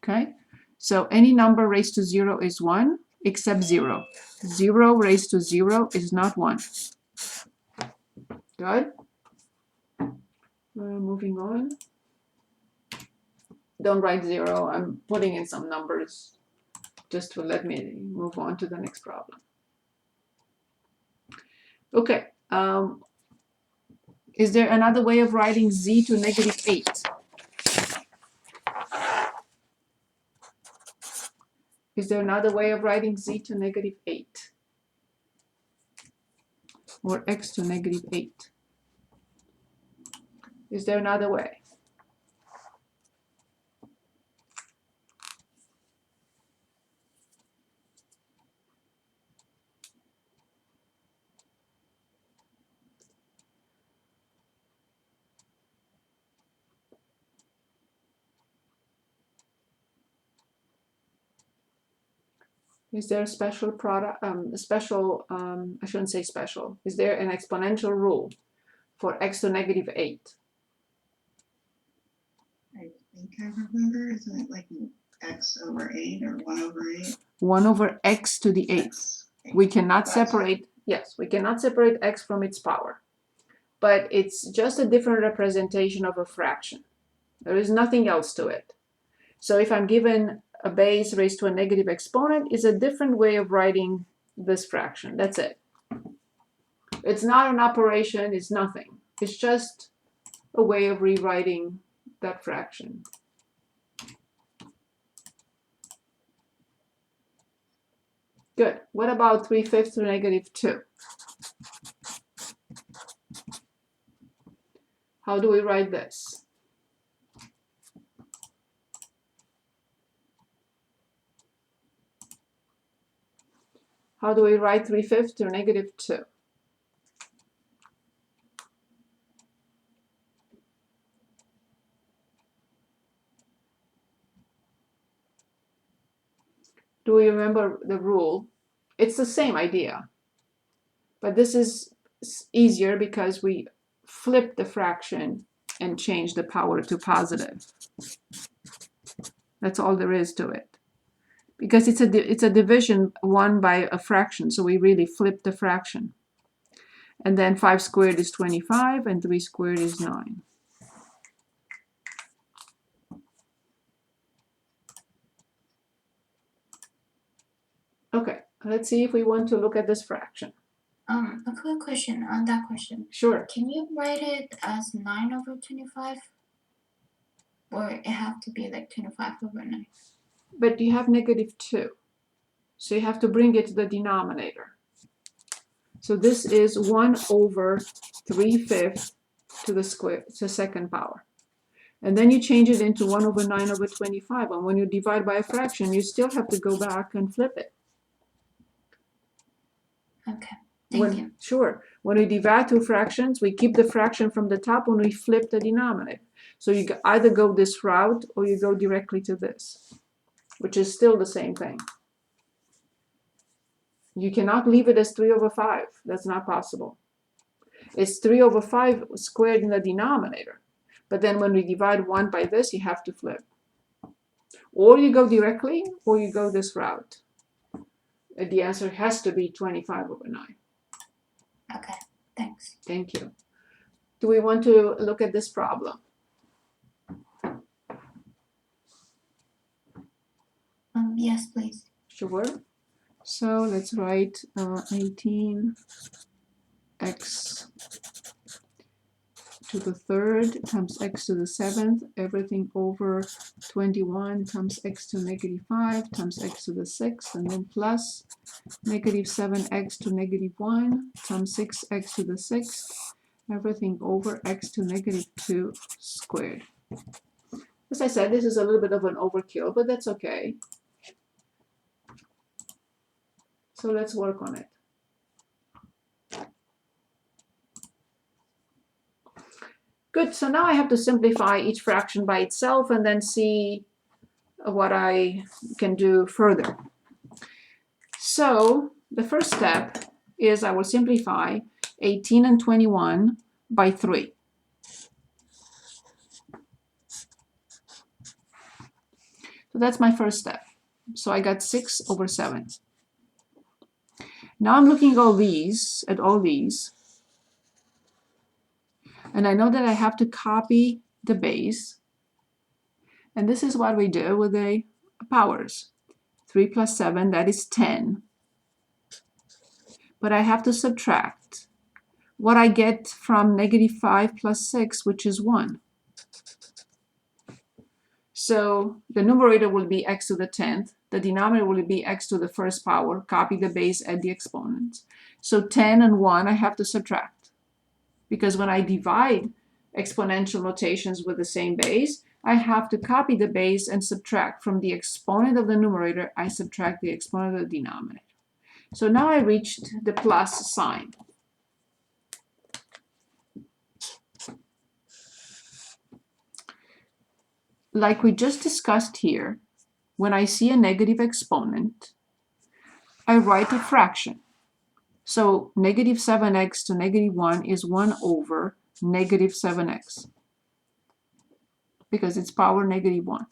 Okay, so any number raised to 0 is 1 except 0. 0 raised to 0 is not 1. Good. Moving on. Don't write 0. I'm putting in some numbers just to let me move on to the next problem. Okay. Is there another way of writing z to negative 8? Is there another way of writing z to negative 8? Or x to negative 8? Is there another way? Is there a special product, I shouldn't say special. Is there an exponential rule for x to negative 8? I think I remember. Isn't it like x over 8 or 1 over 8? 1 over x to the 8th. We cannot separate, yes, we cannot separate x from its power. But it's just a different representation of a fraction. There is nothing else to it. So if I'm given a base raised to a negative exponent, it's a different way of writing this fraction. That's it. It's not an operation, it's nothing. It's just a way of rewriting that fraction. Good. What about 3/5 to negative 2? How do we write this? How do we write 3/5 to negative 2? Do we remember the rule? It's the same idea, but this is easier because we flip the fraction and change the power to positive. That's all there is to it. Because it's a division 1 by a fraction, so we really flip the fraction. And then 5 squared is 25, and 3 squared is 9. Okay, let's see if we want to look at this fraction. A quick question on that question. Sure. Can you write it as 9 over 25? Or it have to be like 25 over 9? But you have negative 2. So you have to bring it to the denominator. So this is 1 over 3/5 to the square, to the second power. And then you change it into 1 over 9 over 25. And when you divide by a fraction, you still have to go back and flip it. Okay, thank you. Sure. When we divide two fractions, we keep the fraction from the top when we flip the denominator. So you either go this route or you go directly to this, which is still the same thing. You cannot leave it as 3 over 5. That's not possible. It's 3 over 5 squared in the denominator. But then when we divide 1 by this, you have to flip. Or you go directly, or you go this route. The answer has to be 25 over 9. Okay, thanks. Thank you. Do we want to look at this problem? Yes, please. Sure. So let's write 18 x to the third times x to the seventh, everything over 21 times x to negative 5 times x to the sixth, and then plus negative 7x to negative 1 times 6x to the sixth, everything over x to negative 2 squared. As I said, this is a little bit of an overkill, but that's okay. So let's work on it. Good, so now I have to simplify each fraction by itself and then see what I can do further. So the first step is I will simplify 18 and 21 by 3. So that's my first step. So I got 6 over 7. Now I'm looking at all these, and I know that I have to copy the base. And this is what we do with the powers. 3 plus 7, that is 10. But I have to subtract what I get from -5 plus 6, which is 1. So the numerator will be x to the 10th. The denominator will be x to the first power. Copy the base, add the exponents. So 10 and 1 I have to subtract. Because when I divide exponential notations with the same base, I have to copy the base and subtract. From the exponent of the numerator, I subtract the exponent of the denominator. So now I reached the plus sign. Like we just discussed here, when I see a negative exponent, I write a fraction. So negative 7x to -1 is 1 over negative 7x, because it's power -1.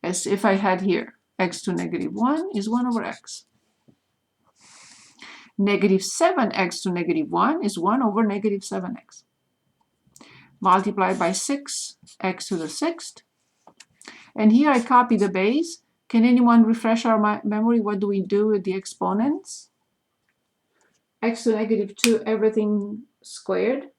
As if I had here x to -1 is 1 over x. Negative 7x to -1 is 1 over negative 7x. Multiplied by 6, x to the 6th. And here I copy the base. Can anyone refresh our memory? What do we do with the exponents? X to -2, everything squared.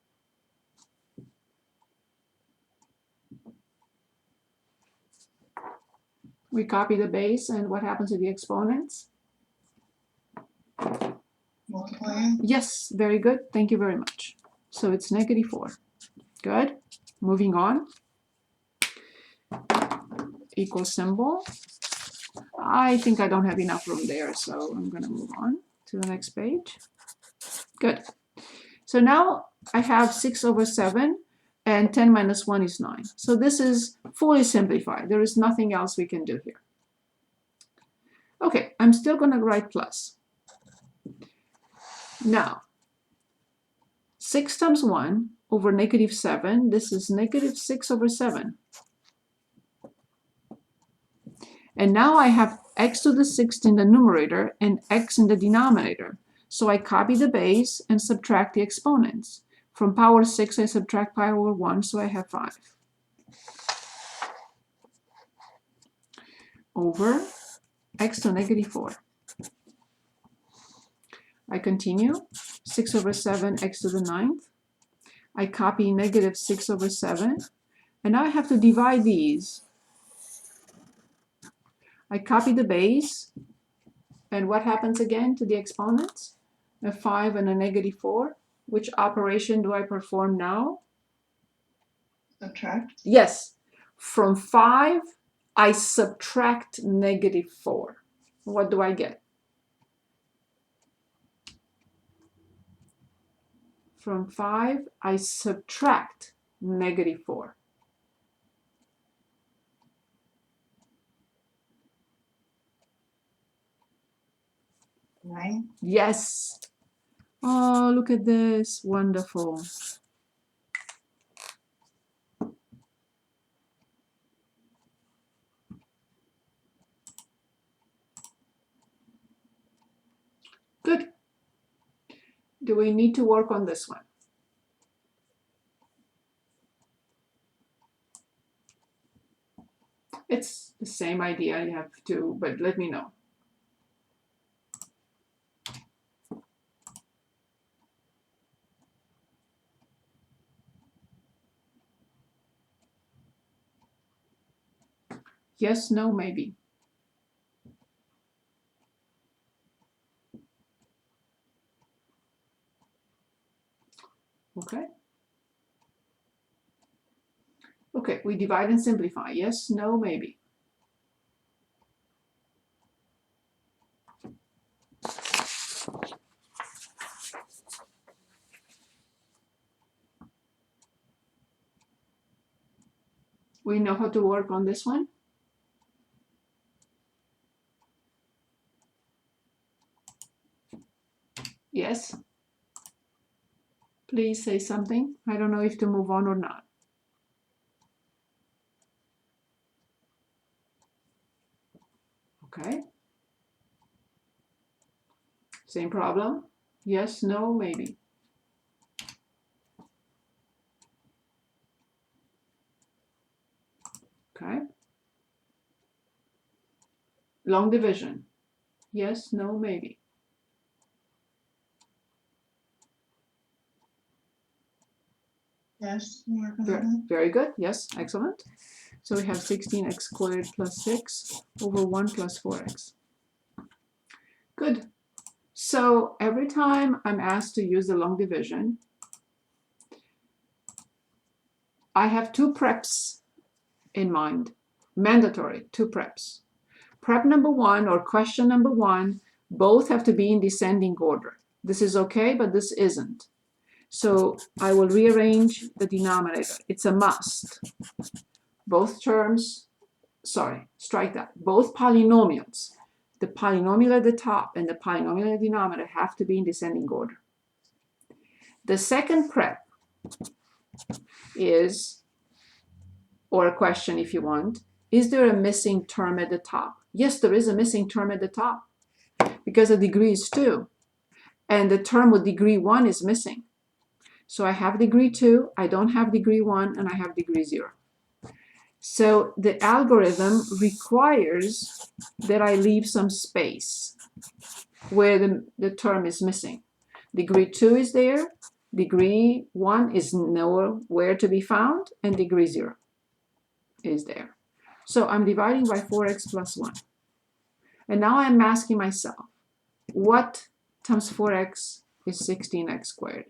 We copy the base, and what happens to the exponents? Multiply. Yes, very good. Thank you very much. So it's -4. Good. Moving on. Equal symbol. I think I don't have enough room there, so I'm going to move on to the next page. Good. So now I have 6 over 7, and 10 minus 1 is 9. So this is fully simplified. There is nothing else we can do here. Okay, I'm still going to write plus. Now, 6 times 1 over -7, this is -6 over 7. And now I have x to the 6th in the numerator and x in the denominator. So I copy the base and subtract the exponents. From power 6, I subtract power 1, so I have 5. Over x to -4. I continue. 6 over 7, x to the 9th. I copy -6 over 7. And now I have to divide these. I copy the base. And what happens again to the exponents? A 5 and a -4. Which operation do I perform now? Subtract. Yes. From 5, I subtract -4. What do I get? From 5, I subtract -4. Nine. Yes. Oh, look at this. Wonderful. Good. Do we need to work on this one? It's the same idea you have to, but let me know. Yes, no, maybe. Okay. Okay, we divide and simplify. Yes, no, maybe. We know how to work on this one? Yes? Please say something. I don't know if to move on or not. Okay. Same problem? Yes, no, maybe. Okay. Long division. Yes, no, maybe. Yes, we're gonna Very good. Yes, excellent. So we have 16x squared plus 6 over 1 plus 4x. Good. So every time I'm asked to use the long division, I have two preps in mind. Mandatory, two preps. Prep number one or question number one, both have to be in descending order. This is okay, but this isn't. So I will rearrange the denominator. It's a must. Both terms, sorry, strike that. Both polynomials, the polynomial at the top and the polynomial at the denominator have to be in descending order. The second prep is, or a question if you want, is there a missing term at the top? Yes, there is a missing term at the top because the degree is 2 and the term with degree 1 is missing. So I have degree 2, I don't have degree 1, and I have degree 0. So the algorithm requires that I leave some space where the term is missing. Degree 2 is there, degree 1 is nowhere to be found, and degree 0 is there. So I'm dividing by 4x plus 1. And now I'm asking myself, what times 4x is 16x squared?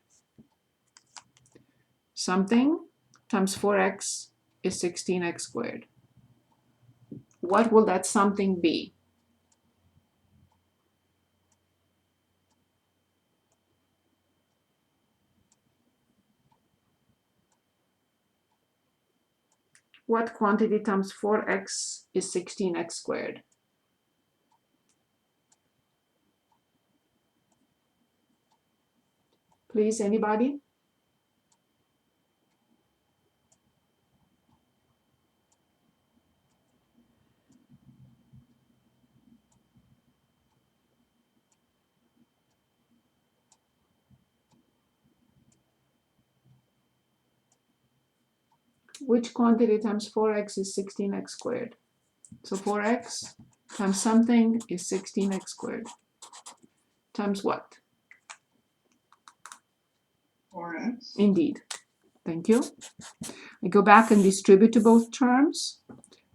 Something times 4x is 16x squared. What will that something be? What quantity times 4x is 16x squared? Please, anybody? Which quantity times 4x is 16x squared? So 4x times something is 16x squared. Times what? 4x. Indeed. Thank you. I go back and distribute to both terms.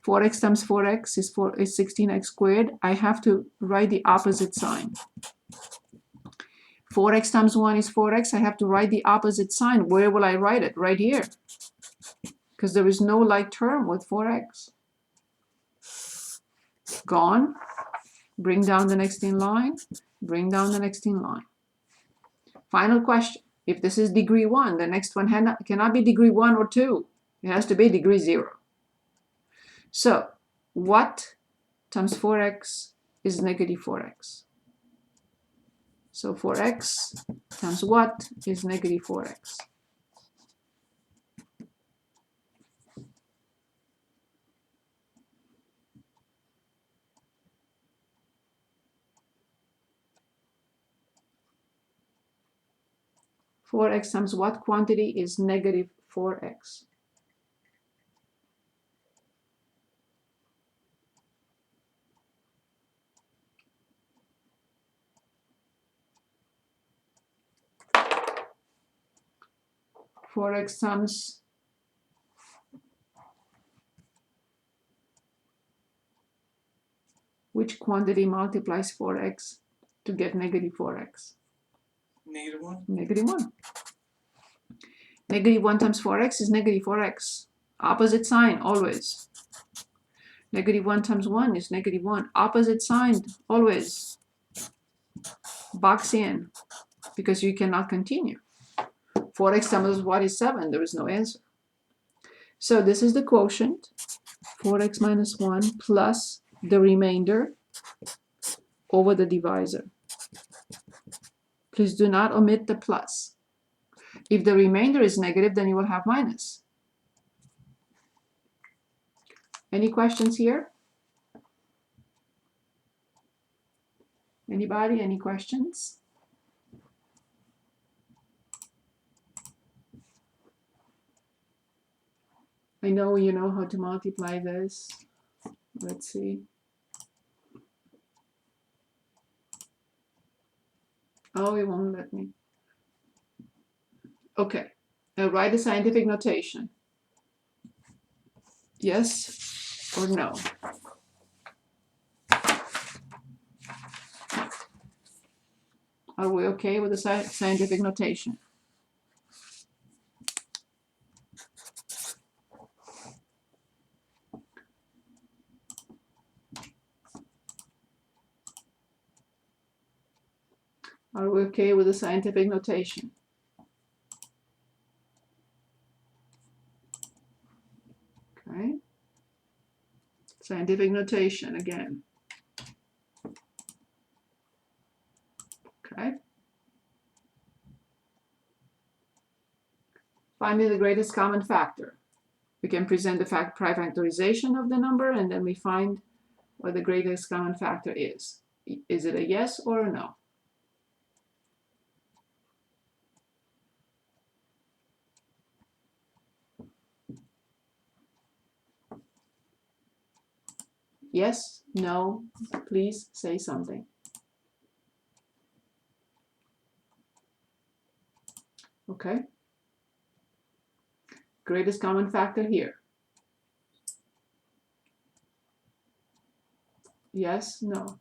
4x times 4x is 16x squared. I have to write the opposite sign. 4x times 1 is 4x. I have to write the opposite sign. Where will I write it? Right here. Because there is no like term with 4x. Gone. Bring down the next in line. Bring down the next in line. Final question. If this is degree 1, the next one cannot be degree 1 or 2. It has to be degree 0. So, what times 4x is negative 4x? So 4x times what is negative 4x? Four x times what quantity is negative 4x? Four x times which quantity multiplies 4x to get negative 4x? Negative 1. Negative 1. Negative 1 times 4x is negative 4x. Opposite sign, always. Negative 1 times 1 is negative 1. Opposite sign, always. Box in, because you cannot continue. 4x times what is 7? There is no answer. So this is the quotient. 4x minus 1 plus the remainder over the divisor. Please do not omit the plus. If the remainder is negative, then you will have minus. Any questions here? Anybody? Any questions? I know you know how to multiply this. Let's see. Oh, it won't let me. Okay, now write a scientific notation. Yes or no? Are we okay with the scientific notation? Are we okay with the scientific notation? Okay. Scientific notation again. Okay. Finding the greatest common factor. We can present the prime factorization of the number, and then we find what the greatest common factor is. Is it a yes or a no? Yes, no, please say something. Okay. Greatest common factor here. Yes, no.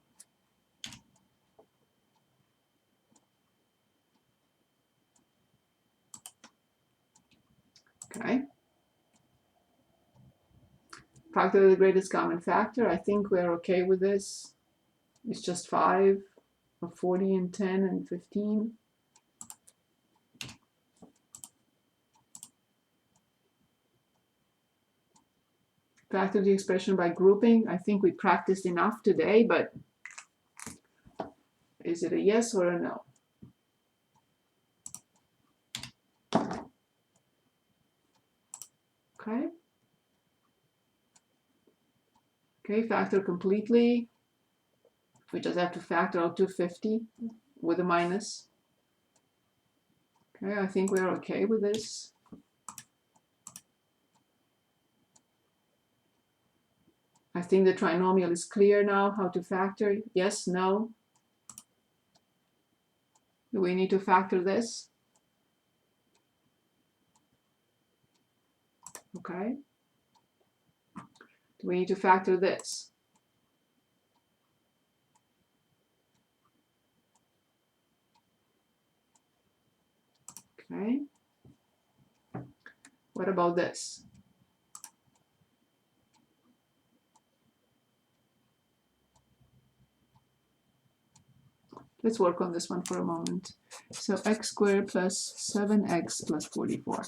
Okay. Factor of the greatest common factor. I think we're okay with this. It's just 5, or 40 and 10 and 15. Factor the expression by grouping. I think we practiced enough today, but is it a yes or a no? Okay. Okay, factor completely. We just have to factor out 250 with a minus. Okay, I think we're okay with this. I think the trinomial is clear now how to factor. Yes, no. Do we need to factor this? Okay. Do we need to factor this? Okay. What about this? Let's work on this one for a moment. So x squared plus 7x plus 44.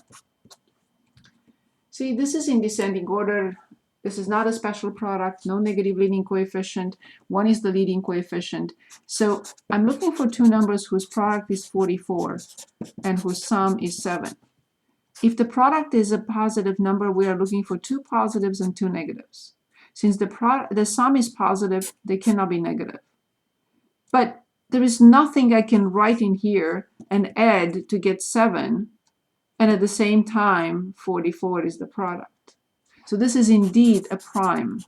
See, this is in descending order. This is not a special product, no negative leading coefficient. 1 is the leading coefficient. So I'm looking for two numbers whose product is 44 and whose sum is 7. If the product is a positive number, we are looking for two positives and two negatives. Since the sum is positive, they cannot be negative. But there is nothing I can write in here and add to get 7, and at the same time, 44 is the product. So this is indeed a prime.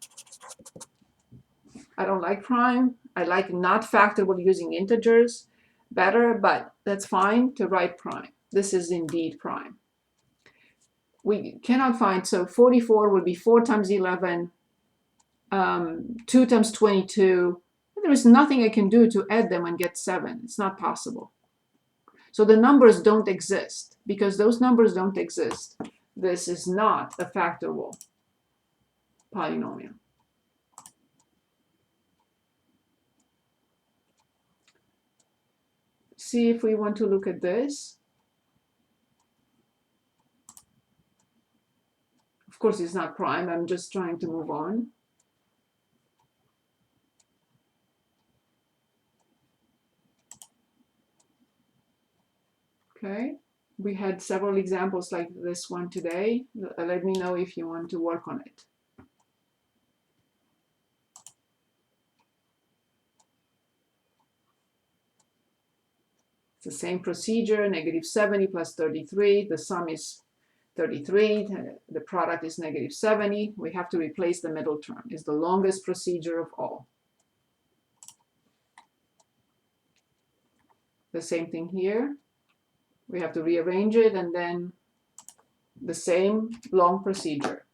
I don't like prime. I like not factorable using integers better, but that's fine to write prime. This is indeed prime. We cannot find, so 44 would be 4 times 11, 2 times 22. There is nothing I can do to add them and get 7. It's not possible. So the numbers don't exist. Because those numbers don't exist, this is not a factorable polynomial. See if we want to look at this. Of course, it's not prime. I'm just trying to move on. Okay, we had several examples like this one today. Let me know if you want to work on it. It's the same procedure, negative 70 plus 33. The sum is 33. The product is negative 70. We have to replace the middle term. It's the longest procedure of all. The same thing here. We have to rearrange it and then the same long procedure.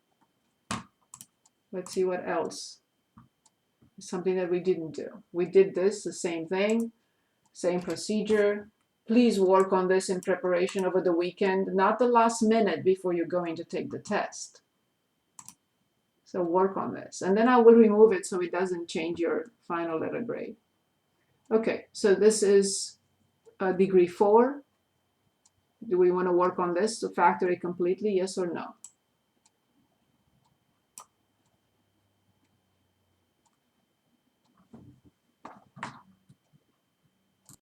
Let's see what else. Something that we didn't do. We did this, the same thing, same procedure. Please work on this in preparation over the weekend, not the last minute before you're going to take the test. So work on this. And then I will remove it so it doesn't change your final letter grade. Okay, so this is degree 4. Do we want to work on this to factor it completely, yes or no?